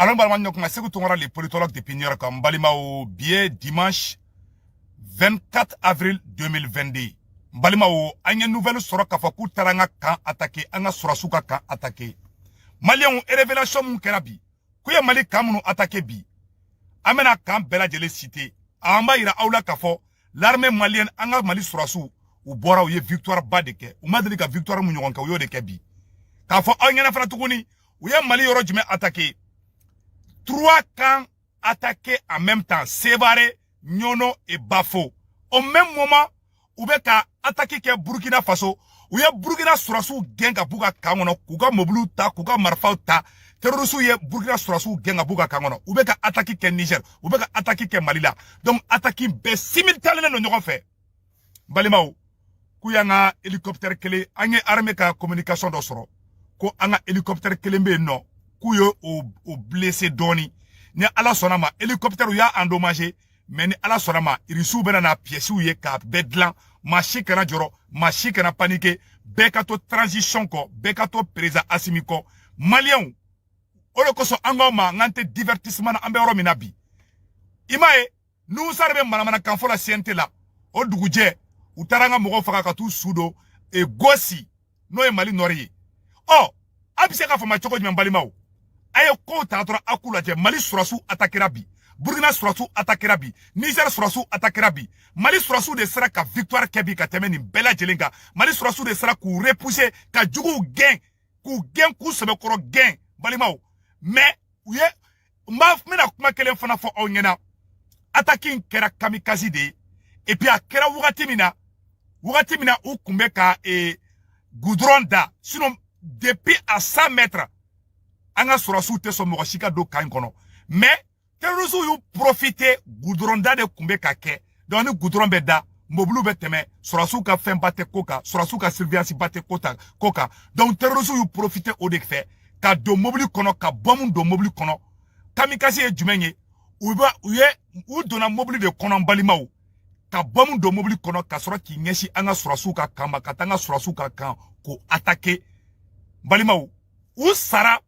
Alors, les politologues de Pignora comme Balimao, biais dimanche 24 avril 2022. Balimao, anya nouvelle sora kafaku taranga kan attaqué, anga surasuka kan attaqué. Malion et révélation mon kerabi. Kuya Mali kamunu attaqué bi. Amena kan bela jele cité. Amba ira aula kafo. L'armée malienne anga Mali surasu. Ou bora ou ye victoire badeke. Ou madeli ka victoire munyoronka ou yo de kebi. Kafo anya na fratukuni. Ou ye Mali yoro jume attaqué. 3 camps attaqués en même temps. Sévaré, Nyono et Bafo. Au même moment, où beka attaqué Burkina Faso, où y a Burkina Surasu genga buga kangono, kuga moblu ta, kuga marfao ta, terrorisou ye Burkina Surasu genga buga kangono, où beka attaqué Niger, où beka attaqué Malila. Donc attaqué be simultanément no nyogon fait. Balimao, kuyanga hélicoptère kele, anye armée ka communication do soro. Ko anga hélicoptère kele mbe no. Kuyo au blessé doni ni ala sonama hélicoptère ya endommagé mais ni ala sonama irisu bena na pièce ou ye ka bedlan machi kana joro machi kana paniqué bekato transition ko bekato président asimiko malien olo koso angoma ngante divertissement na ambe romina bi imae nous sarbe manamana kanfo la siente la o duguje utaranga mogo faka katu sudo e gosi no e mali nori oh abise ka fama choko jimba balimao aye ko tatora akula je Mali surasu attaquera bi Burkina surasu attaquera bi Niger surasu attaquera bi Mali surasu de sera ka victoire kebi ka temeni bela jelenga Mali surasu de sera ku repousser ka jugu gain ku sebe koro gain balimao mais ouye mena kuma kelen fana fo onyena attacking kera kamikaze de et puis a kera wugati mina u kumbe ka goudron da sinon depuis à 100 mètres anga surasu te so mogo shika do kan kono mais terroristes yu profiter goudronda de kumbe ka ke donc ni goudron be da mobulu be teme surasu ka fen bate koka surasu ka surveillance bate koka donc terroristes yu profiter o de fait ka do mobulu kono ka bomu do mobulu kono kamikaze e jumenye u dona mobulu de kono balimao ka bomu do mobulu kono ka sura ki nyeshi anga surasu ka kamba ka tanga surasu ka kan ko attaquer balimao u sara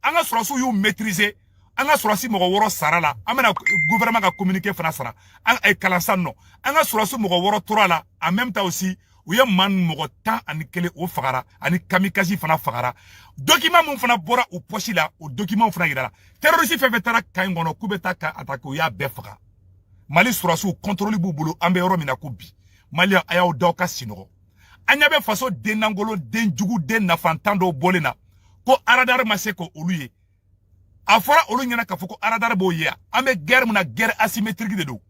anga surasu yu maîtriser anga surasi mogo woro sarala amena gouvernement ka communiquer fana sara anga kalansan no anga surasu mogo woro torala en même temps aussi uye man mogo tan ani kele o fagara ani kamikaze fana fagara document mun fana bora o poche la o document fana yirala terroriste fefetara kan ngono kubeta ka attaque o ya befaga Mali surasu contrôle bu bulu ambe yoro mina ko bi Mali aya o doka sinogo anya be faso denangolo den jugu den nafantando bolena ko aradar maseko oluye afora olu nyana ka foko aradar bo ye ame guerre muna guerre asymétrique de do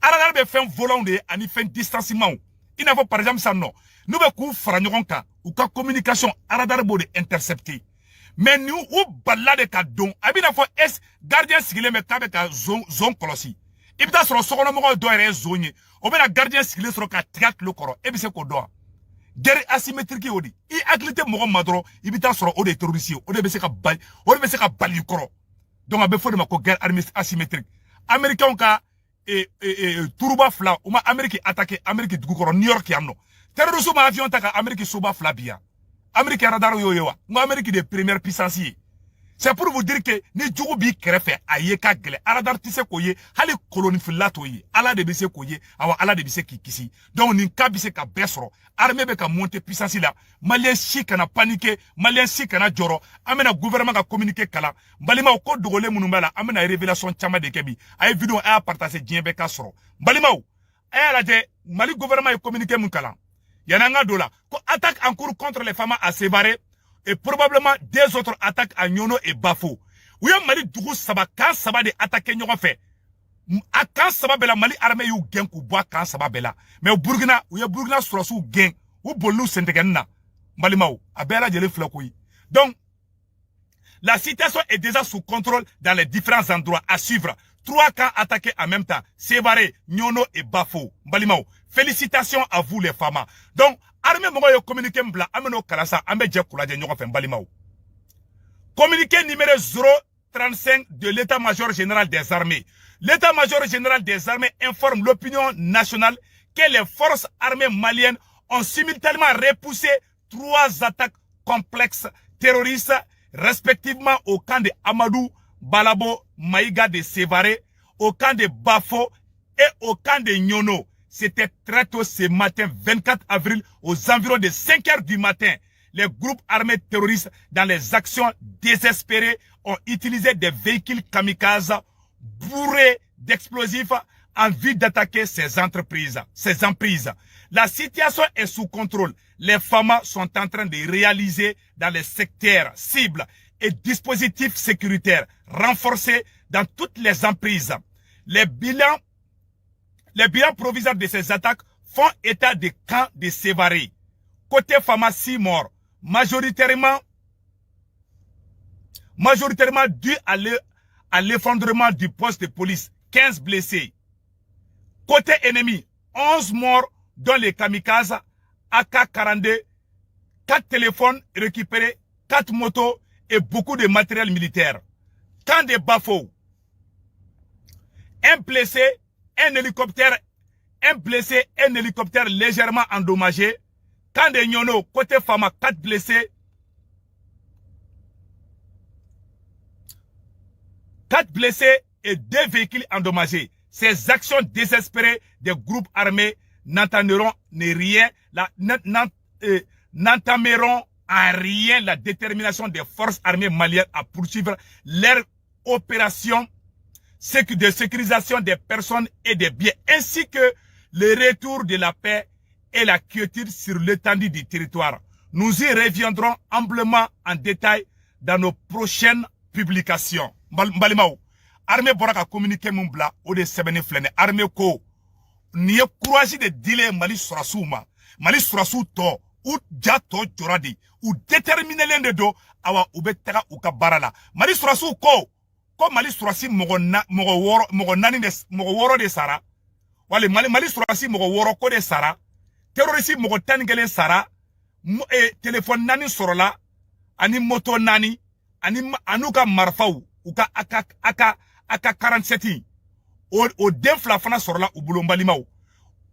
aradar be fen volant de ani fen distanciement il n'a pas par exemple ça non nous be ku fara nyogon ka ou ka communication aradar bo de intercepter mais nous ou balade ka don abina fo es gardien sigile me ka be ka zone kolosi ibita soro sokono mo do ere zone o be na gardien sigile soro ka triat le koro e bi se ko do guerre asymétrique odi I aglite mogo madro ibita soro ode terroriste ode be se ka bali koro donc abe fo de mako guerre asymétrique américain ka turuba fla uma Amérique attaqué Amérique dugu koro New York yamno terroriste ma avion taka Amérique soba fla bia Amérique radar yo yewa ngo Amérique de première puissance. C'est pour vous dire que ni djogo bi kerefe aye ka gele aradar tise koye hali koloni filato ye ala de bise koye awa ala de bise kikisi donc ni ka bise ka besro armée be ka monter puissance la malien si kana paniquer malien si kana joro amena gouvernement ka communiquer kala balima ko dogole munumala amena révélation chama de kebi ay vidéo a partager dien be ka soro balima ay la de Mali gouvernement communiquer mun kala yananga dola ko attaque en cours contre les femmes à Sévaré et probablement des autres attaques à Nyono et Bafo. Où y a Mali Dougou Saba, quand Saba de attaquer Nyono fait. A quand Saba Bela, Mali armée you gain kou bois quand Saba Bela. Mais au Burkina, où y a Burkina sur sous gain, ou Bolou Sentegana. Mali Mao, a Bela de l'Eflakoui. Donc, la situation est déjà sous contrôle dans les différents endroits à suivre. 3 camps attaqués en même temps. Sévaré, Nyono et Bafo. Mali Mao. Félicitations à vous les femmes. Donc, armée mogo yo communiqué mbla ameno kalasa ambe je kulaje nyoko fe mbalimao. Communiqué numéro 035 de l'état-major général des armées. L'état-major général des armées informe l'opinion nationale que les forces armées maliennes ont simultanément repoussé 3 attaques complexes terroristes respectivement au camp de Amadou, Balabo, Maïga de Sévaré, au camp de Bafo et au camp de Nyono. C'était très tôt ce matin, 24 avril, aux environs de 5 heures du matin. Les groupes armés terroristes, dans les actions désespérées, ont utilisé des véhicules kamikazes bourrés d'explosifs en vue d'attaquer ces entreprises, ces emprises. La situation est sous contrôle. Les FAMA sont en train de réaliser dans les secteurs cibles et dispositifs sécuritaires renforcés dans toutes les emprises. Les bilans provisoires de ces attaques font état de camps de Sévaré. Côté FAMA, 6 morts, majoritairement dû à l'effondrement du poste de police, 15 blessés. Côté ennemi, 11 morts dont les kamikazes, AK-42, 4 téléphones récupérés, 4 motos et beaucoup de matériel militaire. Camp de Bafo, un blessé, un hélicoptère légèrement endommagé. Camp de Nyono, côté Fama, 4 blessés. 4 blessés et 2 véhicules endommagés. Ces actions désespérées des groupes armés n'entameront en rien la détermination des forces armées maliennes à poursuivre leur opération de sécurisation des personnes et des biens, ainsi que le retour de la paix et la quiétude sur l'étendue du territoire. Nous y reviendrons amplement en détail dans nos prochaines publications. Mbalimao, armée Boraka communiqué mon bla, ou de sebene flene, armée ko, n'y a courage de dire Mali Sourasouma, Mali Sourasou to, ou Djato Djoradi, ou déterminer l'un de dos, awa ubetera ou kabarala. Mali Sourasou ko Mali Sourasi mogo woro de Sara, wale Mali Sourasi mogo woro ko de Sara, terroriste mogo tangelen Sara, téléphone nani sorola, ani moto nani, anuka marfaou, ou ka aka 47 o denfla fana sorola ou boulon balimao.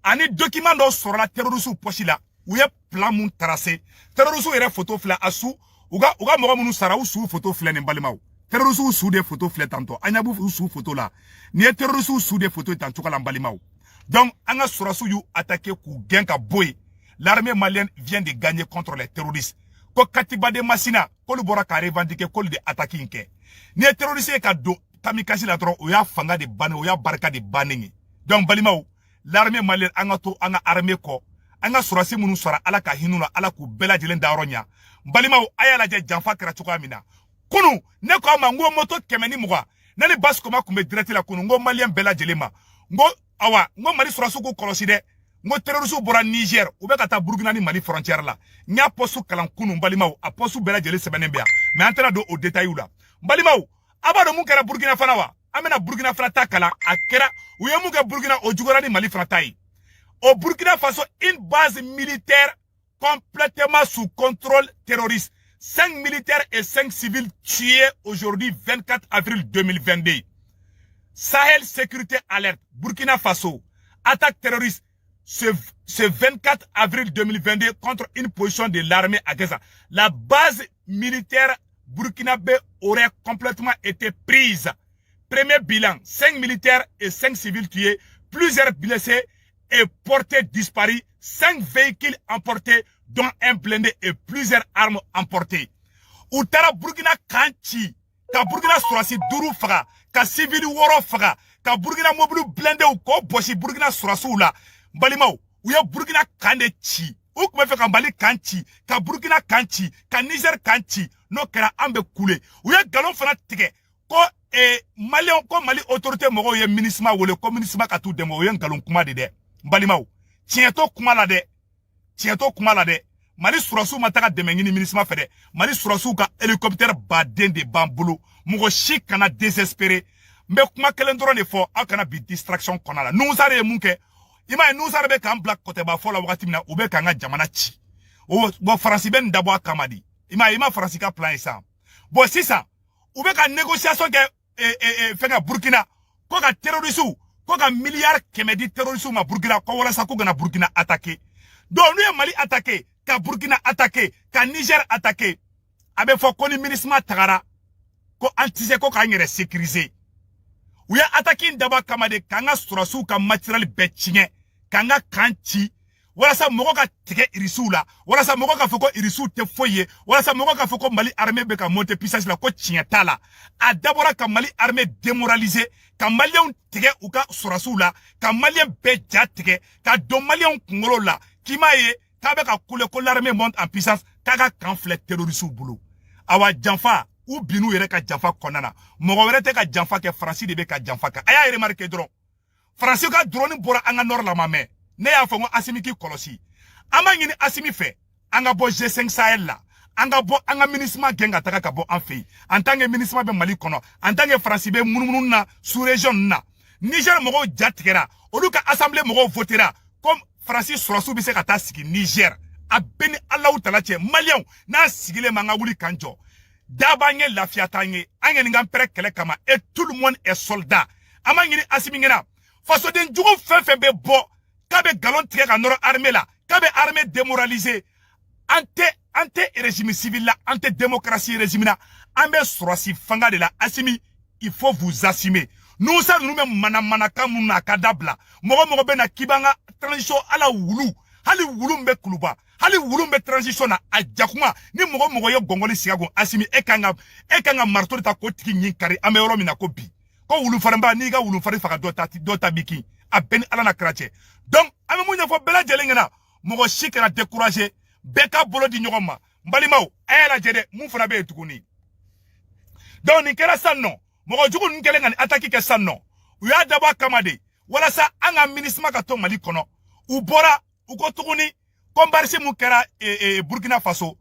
Ani document do sorola terroriste pochi la, ou ye plan moun tracé, terroriste yere photo fla asu, uga mogo munu Sara ou sou photo fla balimao. Terroriste ou sous des photos fla tanto, anyabu ou sous photo la, ni terroriste ou sous des photos tanto balimao. Donc, anga Sourassou you attaqué kou genka boy. L'armée malienne vient de gagner contre les terroristes. Ko katiba de Massina, ko lu bora ka revendiquer ko lu de attaquer nke. Ni terroriste ka do kamikaze la tron o ya fanga de bane o ya barka de banengi. Donc balimao, l'armée malienne anga to anga armée ko, anga Sourassi munu sora ala ka hinuna ala ku bela jelen daronya. Balimao aya la je janfa kra chuka mina. Kunu ne ko ama ngo moto kemeni muga. Nani bas koma kumbe direct la kunu ngo malien bela jelema. Ngo awa, ngo Mali Sourassou ko kolosi de. Ngo terroriste bora Niger, ou be kata Burkina ni Mali frontière la. Nya posu kalankunu mbalimao, a posu bela jele sebenembea. Mais antena do au détail la. Mbalimao, abado mun kera Burkina fana wa. Amena Burkina fana takala, akera, ou ye mun ke Burkina o jugora ni Mali fana tai. Au Burkina Faso, une base militaire complètement sous contrôle terroriste. 5 militaires et 5 civils tués aujourd'hui 24 avril 2022. Sahel Sécurité Alerte, Burkina Faso, attaque terroriste ce 24 avril 2022 contre une position de l'armée à Gaza. La base militaire burkinabé aurait complètement été prise. Premier bilan, 5 militaires et 5 civils tués, plusieurs blessés et portés disparus, 5 véhicules emportés, dont un blindé et plusieurs armes emportées. Outara Burkina Kanchi, ka Burkina Sourassi Dourou Faga, ka civil Woro Faga, ka Burkina Mobile blindé ou ko boshi Burkina Sourassou la, Balimao, ou ya Burkina Kande Chi, ou kome fait ka Mali Kanchi, ka Burkina Kanchi, ka Niger Kanchi, no kera ambe koule, ou ya galon fana tike, ko Mali autorité mogo ye minisma ou le communisme ka tout demo, ou ya galon kuma de, Balimao, tiento kuma la de, Mali Sourassou mataka demengini minisma fede, Mali Sourassou ka hélicoptère baden de bambulu, mogo chi kana désespéré, mbe kuma kelen drone fo, a kana bi distraction konala. Nous arre munke, ima nous arre ka black kote ba fo la wakati mina, ube ka nga jamana chi. Bo Fransi ben dabo akamadi. Ima Fransi ka plan isa. Bo si sa, ube ka négociation ke fenga Burkina, ko ka terrorisou, ko ka milliard kemedi terrorisou ma Burkina, ko wala sa ko gana Burkina attaqué. Donc nous y Mali attaqué, ka Burkina attaqué, ka Niger attaqué. Abe fo koni minisma tagara. ko antise ko ka ngere sécuriser u ya attaquer daba kamade kanga surasu ka matériel betchinge kanga kanchi wala sa mogo ka tege irisu la wala sa mogo ka foko irisu te foye wala sa mogo ka foko Mali armée be ka monter puissance la ko chieta la a d'abord ka Mali armée démoraliser ka malien tege u ka surasu la ka malien be jatege ka do malien kungolo la kimaye ka be ka kule ko l'armée monte en puissance kaka kanflet terroriste bulu awa janfa ou binu yere ka janfa konana mogo were te ka janfa ke France de be ka janfa ka aya remarquer dron France ka drone bora anga nord la mame ne ya fongo Assimi ki kolosi ama ngini Assimi fe anga bo G5 Sahel la anga bo anga ministre genga taka ka bo en fait en tant que ministre be Mali kono en tant que France be mununu na sous région na Niger mogo jatkera oluka assemblée mogo votera comme Francis Surasu bi se ka ta sigi Niger a beni Allahu Taala che Malien na sigile manga wuli kanjo dabanye lafiatanye angeni ngam pere kele kama et tout le monde est soldat ama ngini Assimi ngena faso den jugo fefe be bo kabe galon tige ka noro armée la kabe armée démoralisée ante régime civil la ante démocratie régime la ambe surasi fanga de la Assimi il faut vous assumer nous ça nous même mana kamuna kadabla mogo be na kibanga transition ala wulu hali wulu mbe kuluba hali wulu mbe transition na ajakuma ni mogo yo gongoli sigago Assimi ekanga marto ta ko tiki nyinkari ame yoro mina ko bi ko wulu faramba ni ga wulu fari faka dota biki a beni ala na krache donc ame munya fo bela jelengena mogo shikera décourager beka bolo di nyogoma mbalimaw ayala jede mu fana be tukuni donc ni kera sanno mogo jugu nkelenga ni attaque ke sanno u ya daba kamade wala sa anga ministre ka to Mali kono u bora u ko tukuni kombarisi mu kera Burkina Faso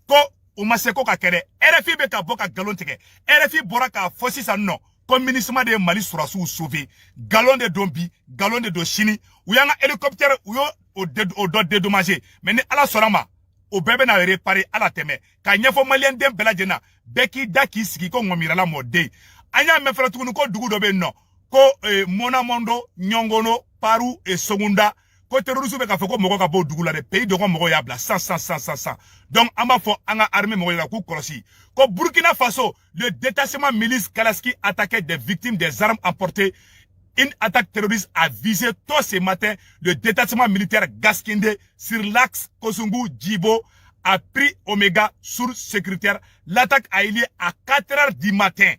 ko u maseko ka kere RFI be ka boka galon tike RFI bora ka fosi sanno comme ministre de Mali surasu sauvé galon de dombi galon de doshini ou yanga hélicoptère ou yo au dédommagé mais ni ala solama o bebe na réparer ala teme ka nyefo malien dem beladjena beki daki siki ko ngomira la mode anya me fera tukunu ko dugu do be no ko mona mondo nyongono paru et segunda ko terrorisme be ka foko mogo ka bo dugu la de pays de ko mogo ya bla 100 donc amba fo anga armée mogo la ku korosi ko Burkina Faso le détachement milice Kalaski attaquait des victimes des armes emportées. Une attaque terroriste a visé tôt ce matin le détachement militaire Gaskinde sur l'axe Kosungu-Djibo a pris Omega sur sécuritaire. L'attaque a eu lieu à 4 h du matin.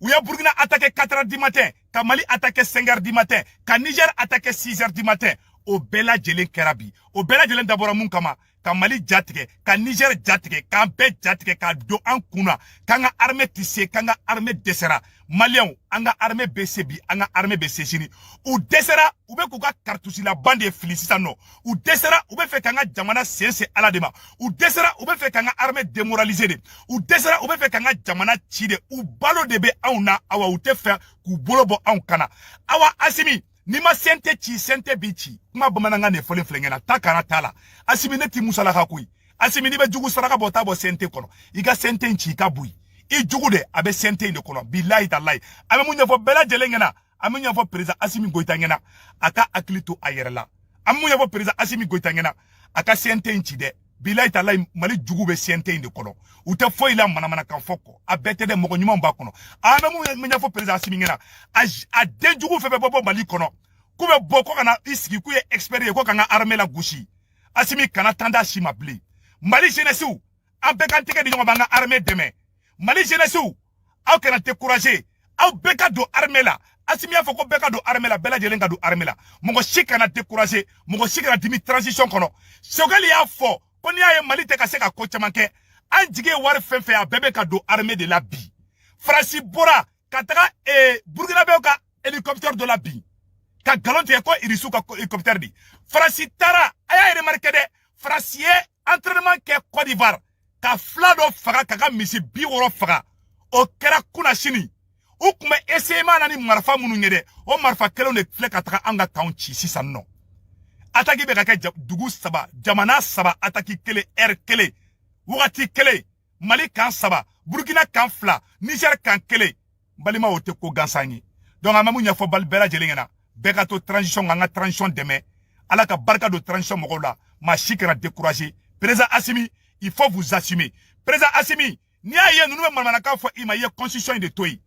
Où ya Burkina attaqué 4 h du matin, ka Mali attaqué 5 h du matin, ka Niger attaqué 6 h du matin. Au Bela Djelen Kerabi. Au Bela Djelen d'abord Munkama. Ka Mali jatike, ka Niger jatike, ka Be jatike, ka Do an kuna, ka nga armée tissé, ka nga armée desera. Malien, anga armée BCB, anga armée BCCini. Ou desera, ou be kuka kartusi la bande filisisano. Ou desera, ou be fe ka nga jamana sense ala dema. Ou desera, ou be fe ka nga armée démoralisée de. Ou desera, ou be fe ka nga jamana chide. Ou balo de be auna, awa ou te fe, ku bolobo aun kana. Awa Assimi. Nima sente chi sente bichi kuma bamananga ne fole flengena takana tala Assimi ne ti musala hakui Assimi ni be jugu saraka bota bo sente kono iga sente nchi ka bui I jugu de abe sente inde kono billahi tallahi ame munya fo bela jelengena ame munya fo président Assimi Goïta ngena aka aklito ayerla ame munya fo président Assimi Goïta ngena aka sente nchi de billahi tallahi Mali jugu be sente inde kono ute fo ila mana kan foko abete de mogo nyuma mba kono ame munya fo président Assimi ngena a den jugu febe bobo Mali kono kube boko kana isiki kuye expert ko kana armée la gouchi Assimi kana tanda shima bli Mali jeunesse an beka nteke di banga armée demain Mali jeunesse aw kana décourager aw beka do armée la Assimi afoko beka do armée la bela jelenga do armée la mongo shikana décourager mongo shikana dimi transition kono sogali ya fo koni ya Mali te ka se ka ko chamanke an jige war fenfe a bebe ka do armée de la bi Franci Bora kataka Burkina Faso ka hélicoptère de la bi ka galonte ko irisu ka hélicoptère di Franci Tara aya remarqué de Franci entraînement ke Côte d'Ivoire ka flado faga ka misi bi woro faga o kera kuna shini o kuma essayement nani marfa munu ngede o marfa kelo ne fle ka taka anga kaunchi sisa no ataki be ka ke dugu saba jamana saba ataki kele kele wati kele Mali kan saba Burkina kan fla Niger kan kele balima o te ko gansanyi donc amamu nya fo bal bela jelengena beka to transition nga transition demain ala ka barka de transition mogola ma chikra décourager président Assimi il faut vous assumer président Assimi ni aye nunu manana ka fo ima ye constitution de toyi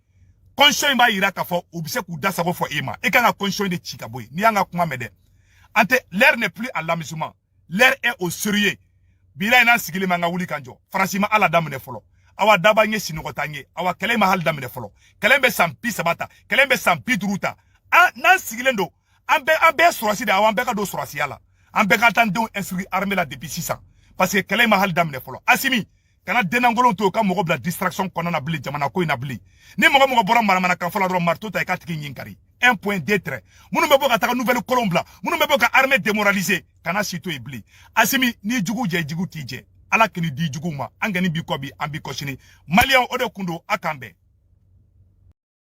constitution ba ira ka fo obise ku da sabo fo ima e kan constitution de chika boy ni anga kuma mede ante l'air n'est plus à l'amusement l'air est au sérieux bila ina sigili manga wuli kanjo farasima ala damne folo awa daba nye sinogotanye awa kelema hal damne folo kelembe sampi sabata kelembe sampi duruta nan sigilendo ambe sorasi de awa ka do sorasi ala ambe ka tando instruit armée la depuis 600 parce que kelema hal damne folo asimi kana denangolon to ka mogo bla distraction konana bli jamana ko ina bli ni mogo bora maramana kan fala ro marto ta ka tiki nyinkari un point d'être munu mebo ka ta nouvelle colombla munu mebo ka armée démoralisée kana sito ibli asimi ni jugu je jugu tije ala kini di jugu ma angani bi ko bi ambi ko shini malian ode kundo akambe